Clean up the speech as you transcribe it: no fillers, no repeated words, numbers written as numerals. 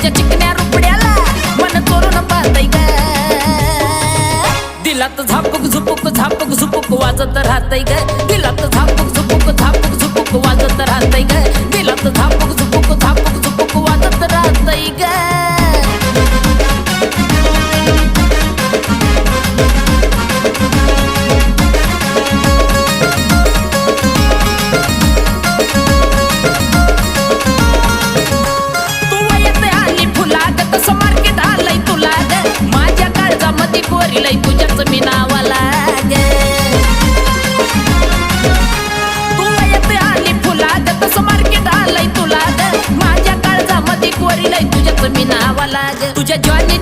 तुझ्या चिकन्या रुपड्याला मन चोरून पाहतय ग दिलात झापूक झुपूक झापूक झुपूक वाजत राहतय ग दिलात झापूक झुपूक झापूक झुपूक वाजत राहतय ग दिलात झापूक झुपूक झापूक झुपूक वाजत राहतय ग कोरीलाई तुझ्याच मी नावाला ग तू येते आली फुला ग तसं मार्केट आलंय तुला ग माझ्या काळजामध्ये कोरीलाई तुझ्याच मी नावाला ग तुझ्या जॉनी